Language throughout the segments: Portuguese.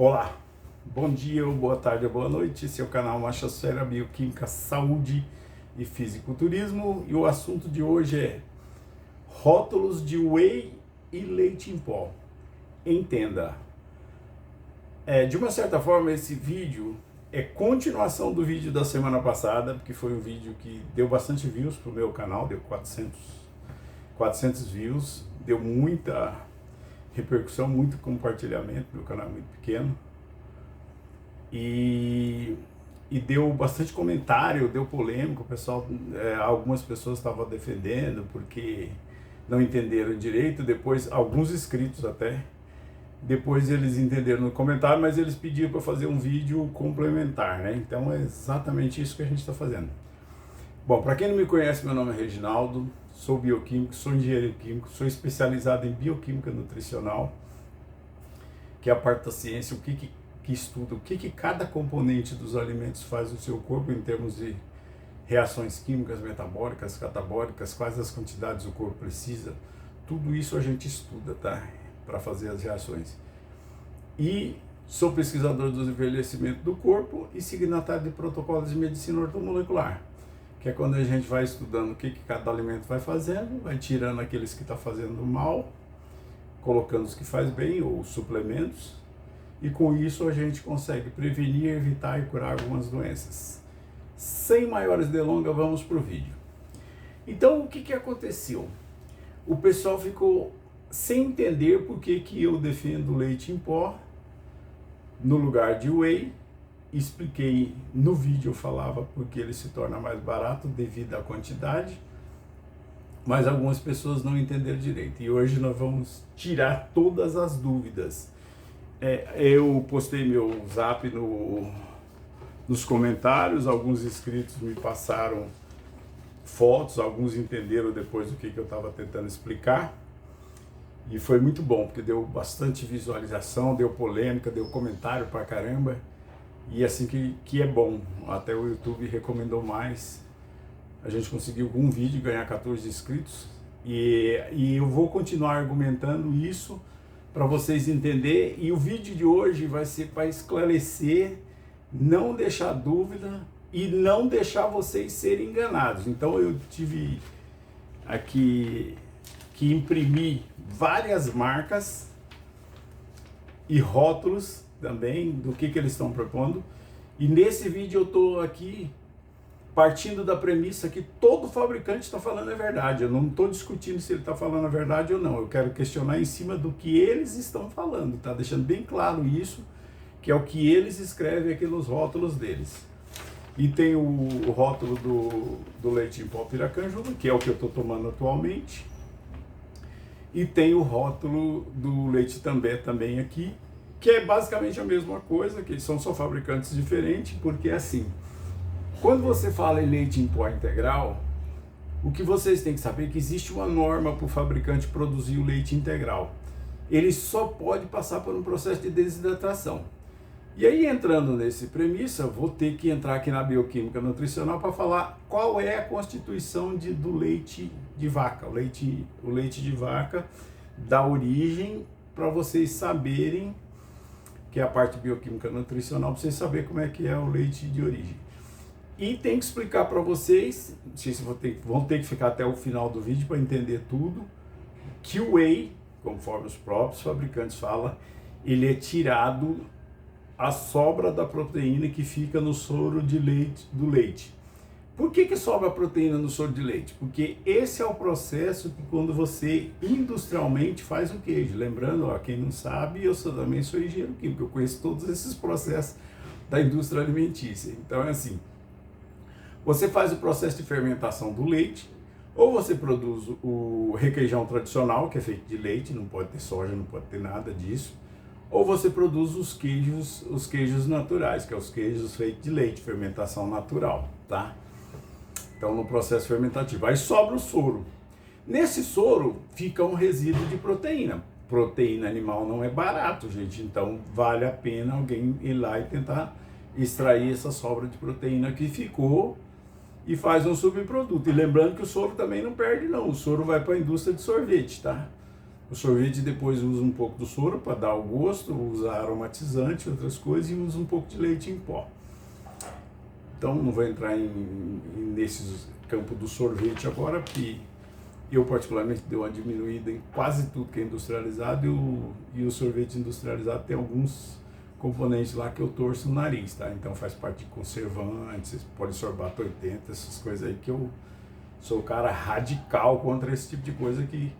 Olá, bom dia, ou boa tarde, ou boa noite. Esse é o canal Machosfera Bioquímica, Saúde e Fisiculturismo. E o assunto de hoje é rótulos de whey e leite em pó. Entenda, de uma certa forma esse vídeo é continuação do vídeo da semana passada, porque foi um vídeo que deu bastante views para o meu canal, deu 400 views, deu muita repercussão, muito compartilhamento, meu canal é muito pequeno, e deu bastante comentário, deu polêmica, o pessoal, algumas pessoas estavam defendendo porque não entenderam direito, depois alguns inscritos até, depois eles entenderam no comentário, mas eles pediram para fazer um vídeo complementar, né? Então é exatamente isso que a gente está fazendo. Bom, para quem não me conhece, meu nome é Reginaldo, sou bioquímico, sou engenheiro químico, sou especializado em bioquímica nutricional, que é a parte da ciência, o que estuda, o que cada componente dos alimentos faz no seu corpo em termos de reações químicas, metabólicas, catabólicas, quais as quantidades o corpo precisa, tudo isso a gente estuda, tá? Para fazer as reações. E sou pesquisador do envelhecimento do corpo e signatário de protocolos de medicina ortomolecular, que é quando a gente vai estudando o que cada alimento vai fazendo, vai tirando aqueles que está fazendo mal, colocando os que faz bem, ou suplementos, e com isso a gente consegue prevenir, evitar e curar algumas doenças. Sem maiores delongas, vamos para o vídeo. Então, o que aconteceu? O pessoal ficou sem entender por que eu defendo leite em pó no lugar de whey. Expliquei no vídeo, eu falava porque ele se torna mais barato devido à quantidade, mas algumas pessoas não entenderam direito, e hoje nós vamos tirar todas as dúvidas. Eu postei meu zap nos comentários, alguns inscritos me passaram fotos, alguns entenderam depois do que eu estava tentando explicar, e foi muito bom, porque deu bastante visualização, deu polêmica, deu comentário pra caramba. E assim que é bom, até o YouTube recomendou mais, a gente conseguiu com um vídeo ganhar 14 inscritos, e eu vou continuar argumentando isso para vocês entenderem, e o vídeo de hoje vai ser para esclarecer, não deixar dúvida e não deixar vocês serem enganados. Então eu tive aqui que imprimir várias marcas e rótulos também do que eles estão propondo, e nesse vídeo eu estou aqui partindo da premissa que todo fabricante está falando a verdade. Eu não estou discutindo se ele está falando a verdade ou não, eu quero questionar em cima do que eles estão falando, tá deixando bem claro isso, que é o que eles escrevem aqui nos rótulos deles. E tem o rótulo do leite em pó Piracanjuba, que é o que eu estou tomando atualmente, e tem o rótulo do leite também aqui, que é basicamente a mesma coisa, que são só fabricantes diferentes, porque é assim, quando você fala em leite em pó integral, o que vocês têm que saber é que existe uma norma para o fabricante produzir o leite integral. Ele só pode passar por um processo de desidratação. E aí, entrando nessa premissa, vou ter que entrar aqui na bioquímica nutricional para falar qual é a constituição do leite de vaca. O leite de vaca dá origem, para vocês saberem, que é a parte bioquímica nutricional, para vocês saberem como é que é o leite de origem. E tem que explicar para vocês, não sei se vão ter que ficar até o final do vídeo para entender tudo, que o whey, conforme os próprios fabricantes falam, ele é tirado a sobra da proteína que fica no soro de leite do leite. Por que sobra a proteína no soro de leite? Porque esse é o processo que quando você industrialmente faz o queijo. Lembrando, quem não sabe, eu também sou engenheiro químico, eu conheço todos esses processos da indústria alimentícia. Então é assim, você faz o processo de fermentação do leite, ou você produz o requeijão tradicional, que é feito de leite, não pode ter soja, não pode ter nada disso, ou você produz os queijos naturais, que é os queijos feitos de leite, fermentação natural, tá? Então, no processo fermentativo, aí sobra o soro. Nesse soro fica um resíduo de proteína. Proteína animal não é barato, gente, então vale a pena alguém ir lá e tentar extrair essa sobra de proteína que ficou e faz um subproduto. E lembrando que o soro também não perde não, o soro vai para a indústria de sorvete, tá? O sorvete depois usa um pouco do soro para dar o gosto, usa aromatizante, outras coisas, e usa um pouco de leite em pó. Então não vou entrar nesses campos do sorvete agora, porque eu particularmente dei uma diminuída em quase tudo que é industrializado, e o sorvete industrializado tem alguns componentes lá que eu torço o nariz, tá? Então faz parte de conservantes, polisorbato 80, essas coisas aí, que eu sou o cara radical contra esse tipo de coisa que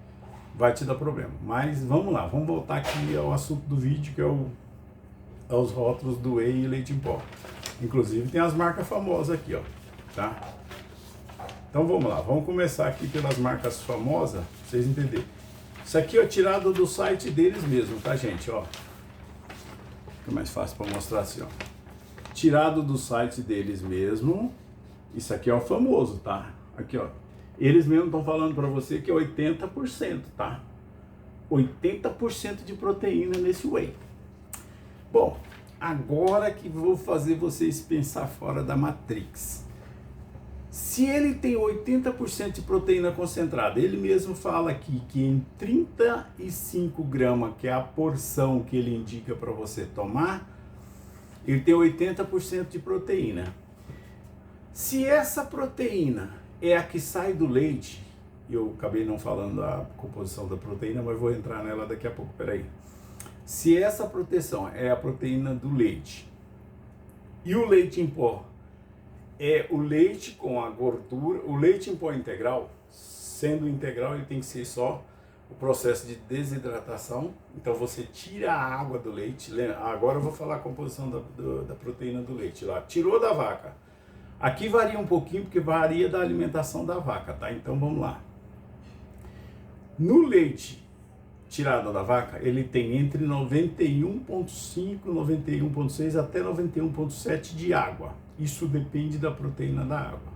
vai te dar problema. Mas vamos lá, vamos voltar aqui ao assunto do vídeo, que é aos rótulos do whey e leite em pó. Inclusive tem as marcas famosas aqui, ó, tá? Então vamos lá, vamos começar aqui pelas marcas famosas, pra vocês entenderem. Isso aqui é tirado do site deles mesmo, tá, gente? Ó, fica mais fácil para mostrar assim, ó. Tirado do site deles mesmo. Isso aqui é o famoso, tá? Aqui, ó. Eles mesmos estão falando para você que é 80%, tá? 80% de proteína nesse whey. Bom, agora que vou fazer vocês pensar fora da Matrix. Se ele tem 80% de proteína concentrada, ele mesmo fala aqui que em 35 gramas, que é a porção que ele indica para você tomar, ele tem 80% de proteína. Se essa proteína é a que sai do leite, eu acabei não falando a composição da proteína, mas vou entrar nela daqui a pouco, peraí. Se essa proteção é a proteína do leite e o leite em pó é o leite com a gordura, o leite em pó integral, sendo integral ele tem que ser só o processo de desidratação, então você tira a água do leite, agora eu vou falar a composição da proteína do leite lá, tirou da vaca, aqui varia um pouquinho porque varia da alimentação da vaca, tá? Então vamos lá. No leite tirado da vaca, ele tem entre 91,5, 91,6 até 91,7 de água. Isso depende da proteína da água.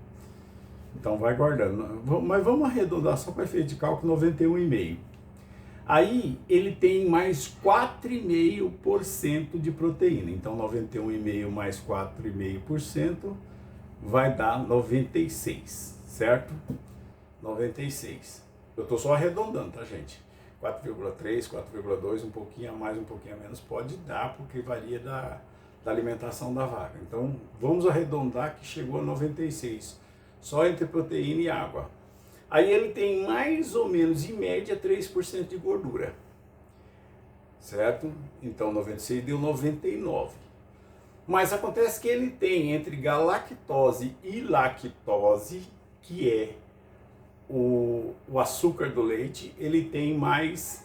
Então vai guardando. Mas vamos arredondar só para efeito de cálculo, 91,5. Aí ele tem mais 4,5% de proteína. Então 91,5 mais 4,5% vai dar 96, certo? 96. Eu estou só arredondando, tá, gente? 4,3, 4,2, um pouquinho a mais, um pouquinho a menos, pode dar, porque varia da alimentação da vaca. Então, vamos arredondar que chegou a 96, só entre proteína e água. Aí ele tem mais ou menos, em média, 3% de gordura, certo? Então, 96 deu 99. Mas acontece que ele tem entre galactose e lactose, que é o açúcar do leite, ele tem mais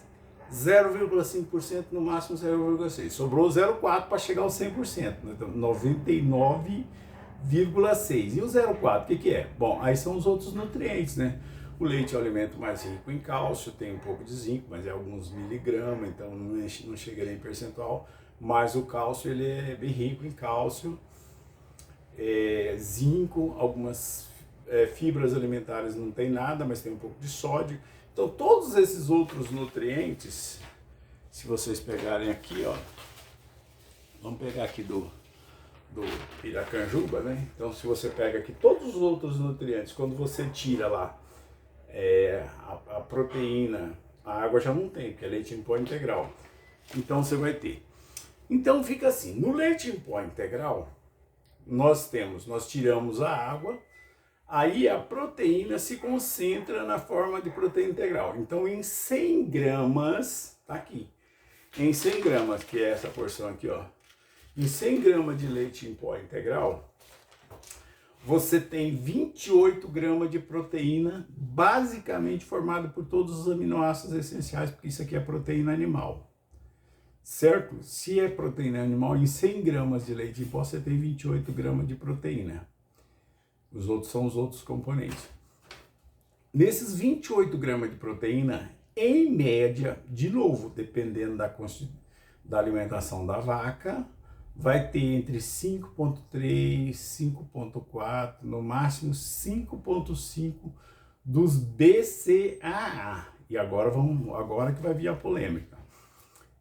0,5%, no máximo 0,6%. Sobrou 0,4% para chegar aos 100%, então 99,6%. E o 0,4%, o que é? Bom, aí são os outros nutrientes, né? O leite é o alimento mais rico em cálcio, tem um pouco de zinco, mas é alguns miligramas, então não chega nem em percentual, mas o cálcio ele é bem rico em cálcio, zinco, algumas fibras alimentares não tem nada, mas tem um pouco de sódio. Então todos esses outros nutrientes, se vocês pegarem aqui, ó, vamos pegar aqui do piracanjuba, né? Então se você pega aqui todos os outros nutrientes, quando você tira lá a proteína, a água já não tem, porque é leite em pó integral. Então você vai ter. Então fica assim, no leite em pó integral, nós tiramos a água. Aí a proteína se concentra na forma de proteína integral. Então em 100 gramas, tá aqui, em 100 gramas, que é essa porção aqui, ó, em 100 gramas de leite em pó integral, você tem 28 gramas de proteína, basicamente formada por todos os aminoácidos essenciais, porque isso aqui é proteína animal, certo? Se é proteína animal, em 100 gramas de leite em pó, você tem 28 gramas de proteína. Os outros são os outros componentes. Nesses 28 gramas de proteína, em média, de novo, dependendo da alimentação da vaca, vai ter entre 5,3, 5,4, no máximo 5,5 dos BCAA. E agora que vai vir a polêmica.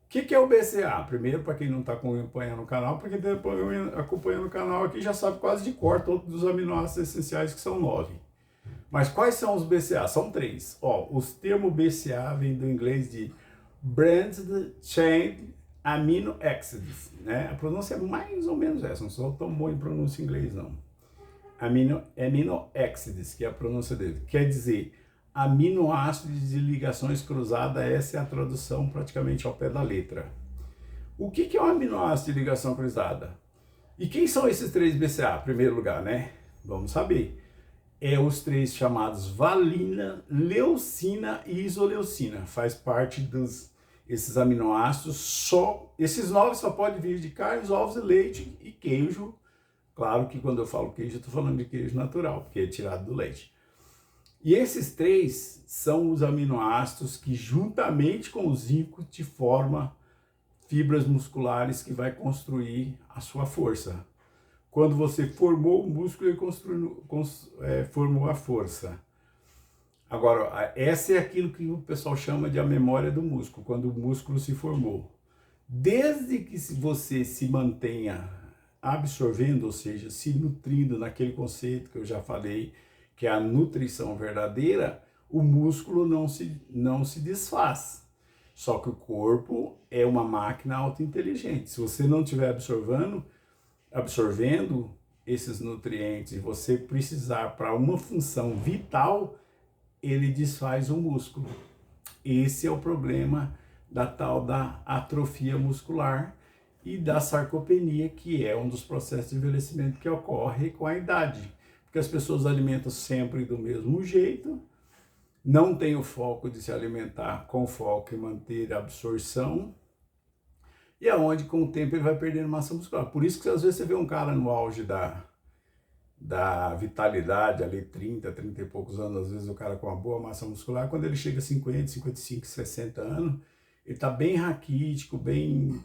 O que é o BCAA? Primeiro, para quem não está acompanhando o canal, para quem está acompanhando o canal aqui já sabe quase de cor todos os aminoácidos essenciais, que são 9. Mas quais são os BCAA? São 3. Ó, os termos BCAA vêm do inglês de Branched Chain Amino Acids, né? A pronúncia é mais ou menos essa, não sou tão bom em pronúncia em inglês, não. Amino Acids, que é a pronúncia dele, quer dizer aminoácidos de ligações cruzadas, essa é a tradução praticamente ao pé da letra. O que é um aminoácido de ligação cruzada? E quem são esses 3 BCA? Em primeiro lugar, né? Vamos saber. É os 3 chamados valina, leucina e isoleucina. Faz parte esses aminoácidos. Esses 9 só podem vir de carnes, ovos e leite e queijo. Claro que quando eu falo queijo, eu estou falando de queijo natural, porque é tirado do leite. E esses 3 são os aminoácidos que, juntamente com o zinco, te formam fibras musculares que vai construir a sua força. Quando você formou o músculo, ele formou a força. Agora, essa é aquilo que o pessoal chama de a memória do músculo, quando o músculo se formou. Desde que você se mantenha absorvendo, ou seja, se nutrindo naquele conceito que eu já falei, que é a nutrição verdadeira, o músculo não se desfaz. Só que o corpo é uma máquina autointeligente. Se você não estiver absorvendo esses nutrientes e você precisar para uma função vital, ele desfaz o músculo. Esse é o problema da tal da atrofia muscular e da sarcopenia, que é um dos processos de envelhecimento que ocorre com a idade. Porque as pessoas alimentam sempre do mesmo jeito, não tem o foco de se alimentar com foco em manter a absorção, e aonde com o tempo ele vai perdendo massa muscular. Por isso que às vezes você vê um cara no auge da vitalidade, ali 30 e poucos anos, às vezes o cara com uma boa massa muscular, quando ele chega a 50, 55, 60 anos, ele está bem raquítico, bem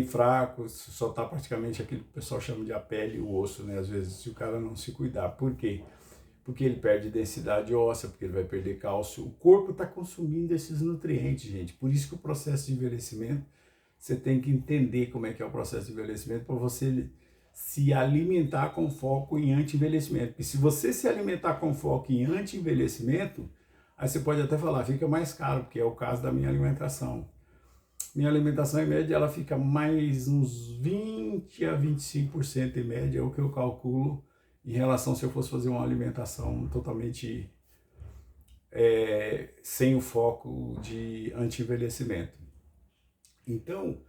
fraco, só está praticamente aquilo que o pessoal chama de a pele e o osso, né? Às vezes, se o cara não se cuidar. Por quê? Porque ele perde densidade óssea, porque ele vai perder cálcio. O corpo está consumindo esses nutrientes, gente. Por isso que o processo de envelhecimento, você tem que entender como é que é o processo de envelhecimento para você se alimentar com foco em anti-envelhecimento. Porque se você se alimentar com foco em anti-envelhecimento, aí você pode até falar, fica mais caro, porque é o caso da minha alimentação. Minha alimentação, em média, ela fica mais uns 20 a 25% em média, é o que eu calculo em relação se eu fosse fazer uma alimentação totalmente sem o foco de anti-envelhecimento. Então,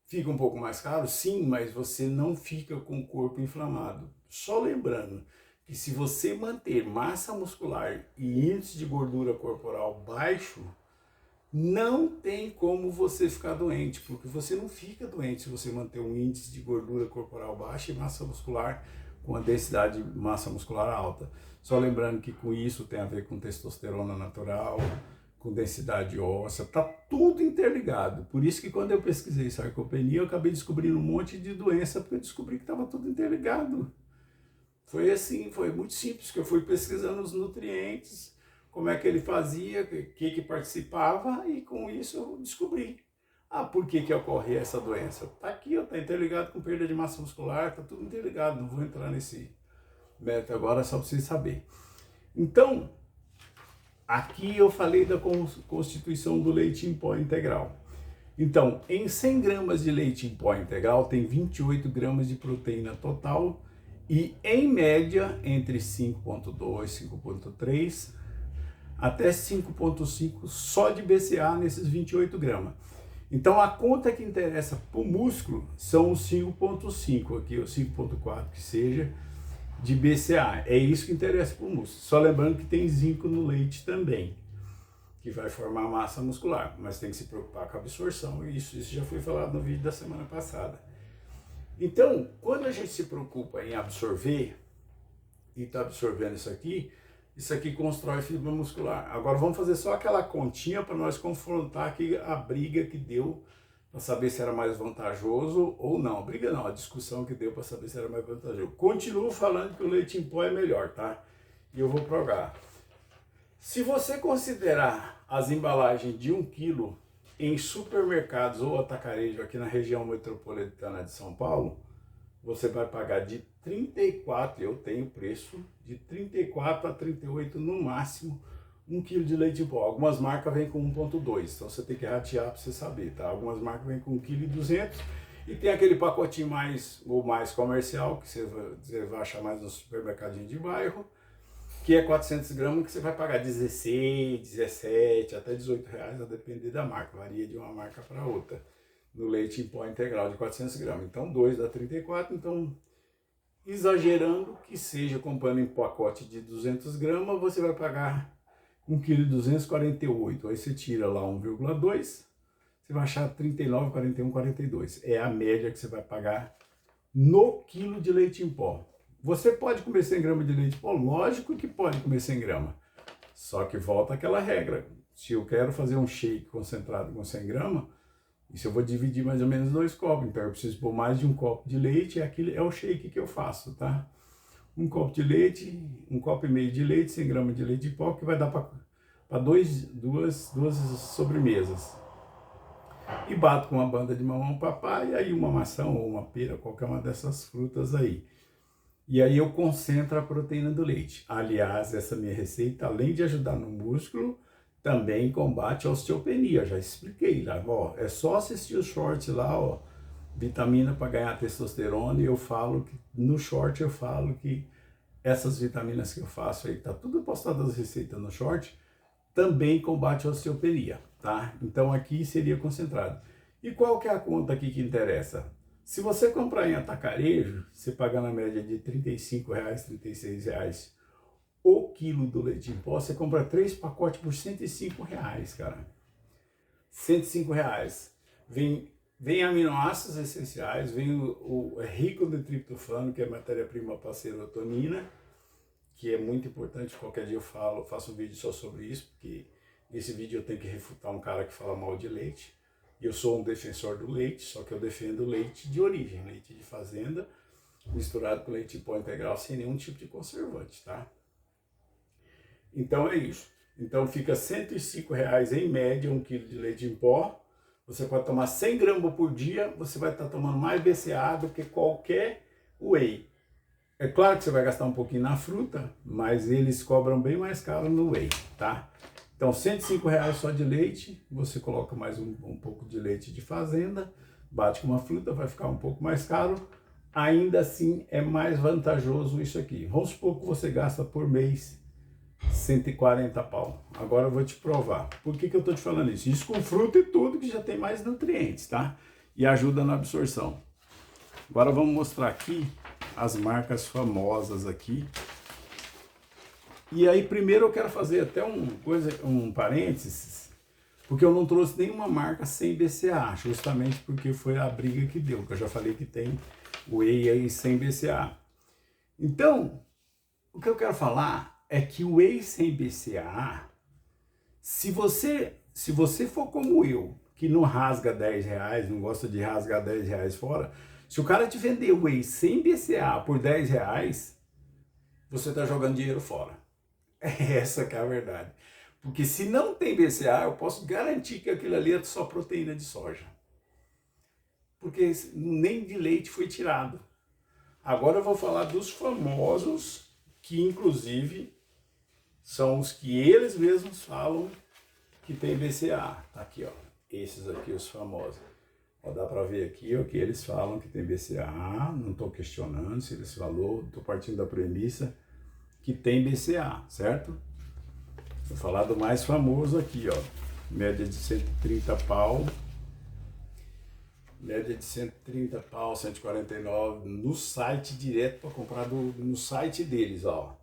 fica um pouco mais caro, sim, mas você não fica com o corpo inflamado. Só lembrando que se você manter massa muscular e índice de gordura corporal baixo, não tem como você ficar doente, porque você não fica doente se você manter um índice de gordura corporal baixo e massa muscular com a densidade de massa muscular alta. Só lembrando que com isso tem a ver com testosterona natural, com densidade óssea, tá tudo interligado. Por isso que quando eu pesquisei sarcopenia, eu acabei descobrindo um monte de doença, porque eu descobri que estava tudo interligado. Foi assim, foi muito simples, que eu fui pesquisando os nutrientes, como é que ele fazia, o que participava, e com isso eu descobri. Por que ocorre essa doença? Tá aqui, ó, tá interligado com perda de massa muscular, tá tudo interligado, não vou entrar nesse método agora, só para vocês saberem. Então, aqui eu falei da constituição do leite em pó integral. Então, em 100 gramas de leite em pó integral, tem 28 gramas de proteína total e, em média, entre 5,2 e 5,3 até 5,5 só de BCA nesses 28 gramas. Então, a conta que interessa para o músculo são os 5,5 aqui, ou 5,4 que seja, de BCA. É isso que interessa para o músculo. Só lembrando que tem zinco no leite também, que vai formar massa muscular, mas tem que se preocupar com a absorção, e isso já foi falado no vídeo da semana passada. Então, quando a gente se preocupa em absorver, e está absorvendo isso aqui constrói fibra muscular. Agora vamos fazer só aquela continha para nós confrontar aqui a briga que deu para saber se era mais vantajoso ou não. A briga não, a discussão que deu para saber se era mais vantajoso. Continuo falando que o leite em pó é melhor, tá? E eu vou provar. Se você considerar as embalagens de 1 kg em supermercados ou atacarejo aqui na região metropolitana de São Paulo, você vai pagar de 34, eu tenho preço, de 34 a 38 no máximo, 1 kg de leite em pó. Algumas marcas vêm com 1,2, então você tem que ratear para você saber, tá? Algumas marcas vêm com 1,2 kg e tem aquele pacotinho mais comercial, que você vai achar mais no supermercadinho de bairro, que é 400 gramas, que você vai pagar 16, 17, até 18 reais, a depender da marca, varia de uma marca para outra, no leite em pó integral de 400 gramas. Então 2 dá 34, então exagerando que seja comprando em pacote de 200 gramas, você vai pagar 1,248 kg, aí você tira lá 1,2, você vai achar 39, 41, 42. É a média que você vai pagar no quilo de leite em pó. Você pode comer 100 gramas de leite em pó? Lógico que pode comer 100 gramas. Só que volta aquela regra. Se eu quero fazer um shake concentrado com 100 gramas, isso eu vou dividir mais ou menos 2 copos. Então eu preciso pôr mais de um copo de leite, é o shake que eu faço, tá? Um copo de leite, 1,5 copo de leite, 100 gramas de leite em pó, que vai dar para duas sobremesas. E bato com uma banda de mamão papaya e uma maçã ou uma pera, qualquer uma dessas frutas aí. E aí eu concentro a proteína do leite. Aliás, essa minha receita, além de ajudar no músculo, também combate a osteopenia. Já expliquei lá, ó. É só assistir os shorts lá, ó. Vitamina para ganhar testosterona. E eu falo que no short eu falo que essas vitaminas que eu faço aí, tá tudo postado as receitas no short, também combate a osteopenia, tá? Então aqui seria concentrado. E qual que é a conta aqui que interessa? Se você comprar em atacarejo, você paga na média de R$ 35, R$ 36 o quilo do leite em pó, você compra 3 pacotes por R$ 105, cara. R$ 105. Vem aminoácidos essenciais, é rico de triptofano, que é matéria-prima para serotonina, que é muito importante. Qualquer dia eu faço um vídeo só sobre isso, porque nesse vídeo eu tenho que refutar um cara que fala mal de leite. Eu sou um defensor do leite, só que eu defendo leite de origem, leite de fazenda, misturado com leite em pó integral, sem nenhum tipo de conservante, tá? Então é isso. Então fica R$ 105 em média 1 kg de leite em pó. Você pode tomar 100 gramas por dia, você vai estar tomando mais BCA do que qualquer whey. É claro que você vai gastar um pouquinho na fruta, mas eles cobram bem mais caro no whey, tá? Então, R$ 105 só de leite, você coloca mais um pouco de leite de fazenda, bate com uma fruta, vai ficar um pouco mais caro. Ainda assim, é mais vantajoso isso aqui. Vamos supor que você gasta por mês 140 pau. Agora eu vou te provar. Por que eu tô te falando isso? Isso com fruta e tudo, que já tem mais nutrientes, tá? E ajuda na absorção. Agora vamos mostrar aqui as marcas famosas aqui. E aí, primeiro eu quero fazer até um parênteses, porque eu não trouxe nenhuma marca sem BCA, justamente porque foi a briga que deu, que eu já falei que tem whey aí sem BCA. Então, o que eu quero falar é que o whey sem BCA, se você for como eu, que não rasga 10 reais, não gosta de rasgar 10 reais fora, se o cara te vender whey sem BCA por 10 reais, você está jogando dinheiro fora. Essa que é a verdade. Porque se não tem BCA, eu posso garantir que aquilo ali é só proteína de soja. Porque nem de leite foi tirado. Agora eu vou falar dos famosos, que inclusive são os que eles mesmos falam que tem BCA. Tá aqui, ó. Esses aqui, os famosos. Ó, dá para ver aqui, ó, que eles falam que tem BCA. Não estou questionando se eles falou, estou partindo da premissa que tem BCA, certo? Vou falar do mais famoso aqui, ó. Média de 130 pau. Média de 130 pau, 149 no site direto para comprar no site deles, ó.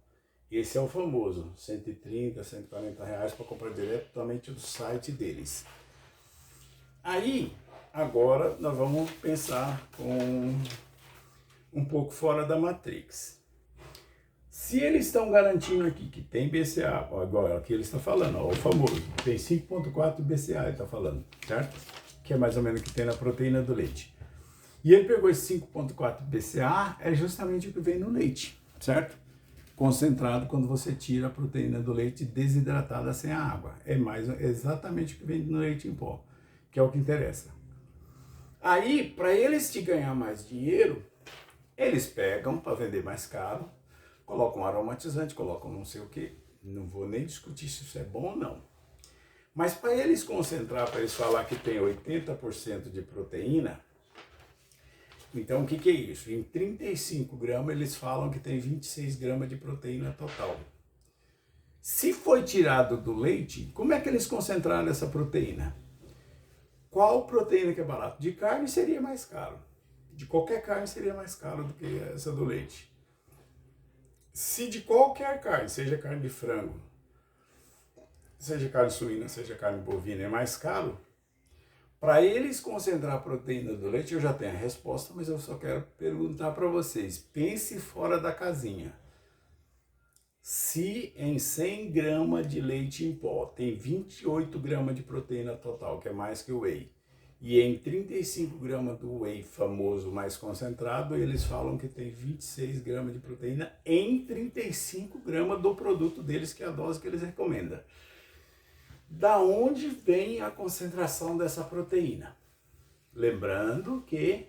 Esse é o famoso, 130, 140 reais para comprar diretamente do site deles. Aí, agora nós vamos pensar com um pouco fora da Matrix. Se eles estão garantindo aqui que tem BCA, agora aqui ele está falando, ó, o famoso, tem 5,4 BCA, ele está falando, certo? Que é mais ou menos o que tem na proteína do leite. E ele pegou esse 5,4 BCA, é justamente o que vem no leite, certo? Concentrado quando você tira a proteína do leite desidratada sem a água. É exatamente o que vem no leite em pó, que é o que interessa. Aí, para eles te ganhar mais dinheiro, eles pegam para vender mais caro, colocam um aromatizante, colocam não sei o que, Não vou nem discutir se isso é bom ou não. Mas para eles concentrar, para eles falar que tem 80% de proteína, então o que é isso? Em 35 gramas eles falam que tem 26 gramas de proteína total. Se foi tirado do leite, como é que eles concentraram essa proteína? Qual proteína que é barato? De carne seria mais caro. De qualquer carne seria mais caro do que essa do leite. Se de qualquer carne, seja carne de frango, seja carne suína, seja carne bovina, é mais caro, para eles concentrar a proteína do leite, eu já tenho a resposta, mas eu só quero perguntar para vocês. Pense fora da casinha. Se em 100 gramas de leite em pó tem 28 gramas de proteína total, que é mais que o whey, e em 35 gramas do whey famoso mais concentrado, eles falam que tem 26 gramas de proteína em 35 gramas do produto deles, que é a dose que eles recomendam. Da onde vem a concentração dessa proteína? Lembrando que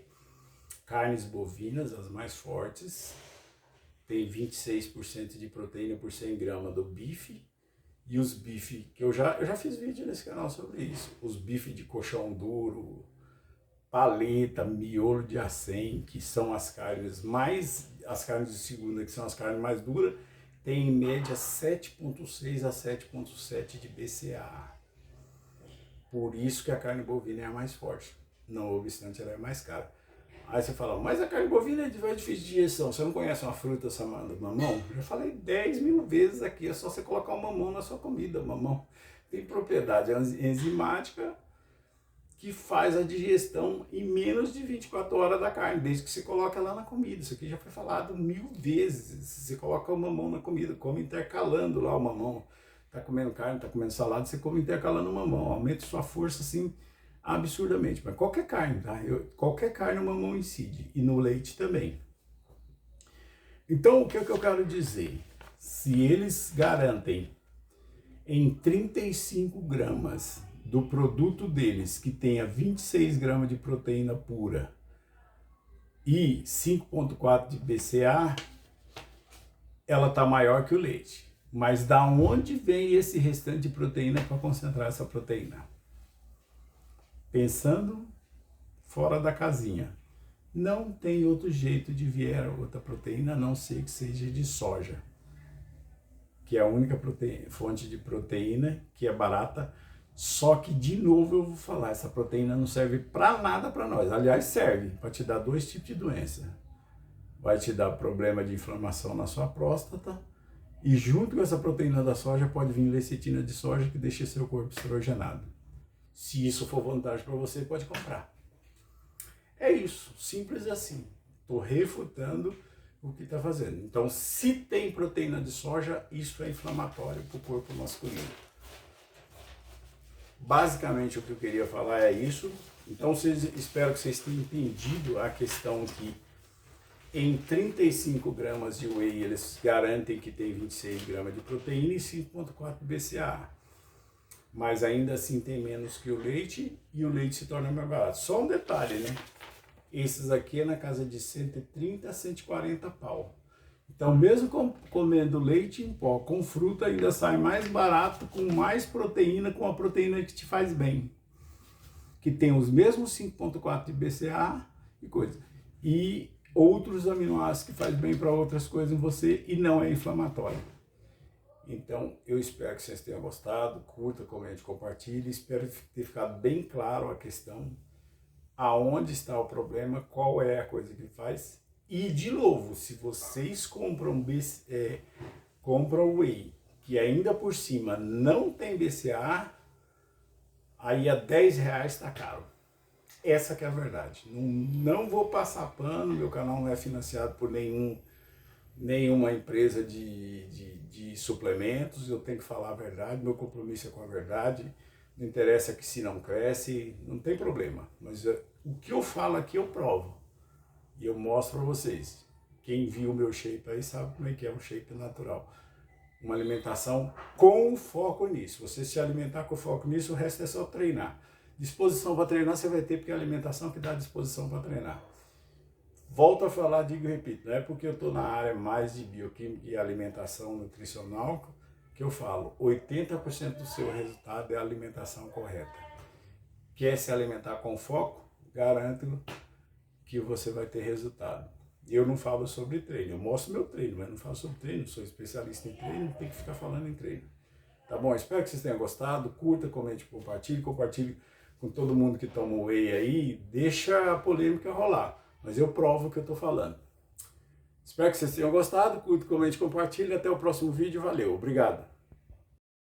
carnes bovinas, as mais fortes, tem 26% de proteína por 100 gramas do bife, e os bife, que eu já fiz vídeo nesse canal sobre isso, os bife de colchão duro, paleta, miolo de acém, que são as carnes de segunda, que são as carnes mais duras, tem em média 7,6 a 7,7 de BCAA. Por isso que a carne bovina é a mais forte, não obstante ela é mais cara. Aí você fala, mas a carne bovina é difícil de digestão, você não conhece uma fruta chamada mamão? Eu já falei 10 mil vezes aqui, é só você colocar o mamão na sua comida. O mamão tem propriedade enzimática que faz a digestão em menos de 24 horas da carne, desde que você coloca ela na comida. Isso aqui já foi falado 1000 vezes. Você coloca o mamão na comida, come intercalando lá o mamão. Tá comendo carne, tá comendo salada, você come intercalando o mamão. Aumenta sua força assim absurdamente. Mas qualquer carne, tá? Qualquer carne o mamão incide. E no leite também. Então o que é que eu quero dizer? Se eles garantem em 35 gramas do produto deles que tenha 26 gramas de proteína pura e 5,4 de BCA, ela está maior que o leite. Mas da onde vem esse restante de proteína para concentrar essa proteína? Pensando fora da casinha. Não tem outro jeito de vier outra proteína, a não ser que seja de soja, que é a única fonte de proteína que é barata. Só que, de novo, eu vou falar, essa proteína não serve para nada para nós. Aliás, serve para te dar 2 tipos de doença. Vai te dar problema de inflamação na sua próstata, e junto com essa proteína da soja pode vir lecitina de soja, que deixa seu corpo estrogenado. Se isso for vantagem para você, pode comprar. É isso, simples assim. Estou refutando o que está fazendo. Então, se tem proteína de soja, isso é inflamatório para o corpo masculino. Basicamente, o que eu queria falar é isso. Então, espero que vocês tenham entendido a questão que em 35 gramas de whey, eles garantem que tem 26 gramas de proteína e 5,4 BCAA. Mas ainda assim tem menos que o leite, e o leite se torna mais barato. Só um detalhe, né? Esses aqui é na casa de 130 a 140 pau. Então, mesmo comendo leite em pó com fruta, ainda sai mais barato, com mais proteína, com a proteína que te faz bem. Que tem os mesmos 5,4 de BCAA e coisa. E outros aminoácidos que faz bem para outras coisas em você e não é inflamatório. Então, eu espero que vocês tenham gostado. Curta, comente, compartilhe. Espero ter ficado bem claro a questão. Aonde está o problema, qual é a coisa que faz. E, de novo, se vocês compram whey, que ainda por cima não tem BCA, aí a R$10 está caro. Essa que é a verdade. Não vou passar pano, meu canal não é financiado por nenhuma empresa de suplementos, eu tenho que falar a verdade, meu compromisso é com a verdade. Não interessa que se não cresce, não tem problema. Mas o que eu falo aqui eu provo. E eu mostro para vocês. Quem viu o meu shape aí sabe como é que é um shape natural. Uma alimentação com foco nisso. Você se alimentar com foco nisso, o resto é só treinar. Disposição para treinar você vai ter, porque é a alimentação que dá disposição para treinar. Volto a falar, digo e repito, não é porque eu estou na área mais de bioquímica e alimentação nutricional que eu falo, 80% do seu resultado é a alimentação correta. Quer se alimentar com foco? Garanto que você vai ter resultado. Eu não falo sobre treino, eu mostro meu treino, mas não falo sobre treino, sou especialista em treino, não tem que ficar falando em treino. Tá bom? Espero que vocês tenham gostado, curta, comente, compartilhe com todo mundo que toma whey aí, deixa a polêmica rolar, mas eu provo o que eu tô falando. Espero que vocês tenham gostado, curta, comente, compartilhe, até o próximo vídeo, valeu, obrigado.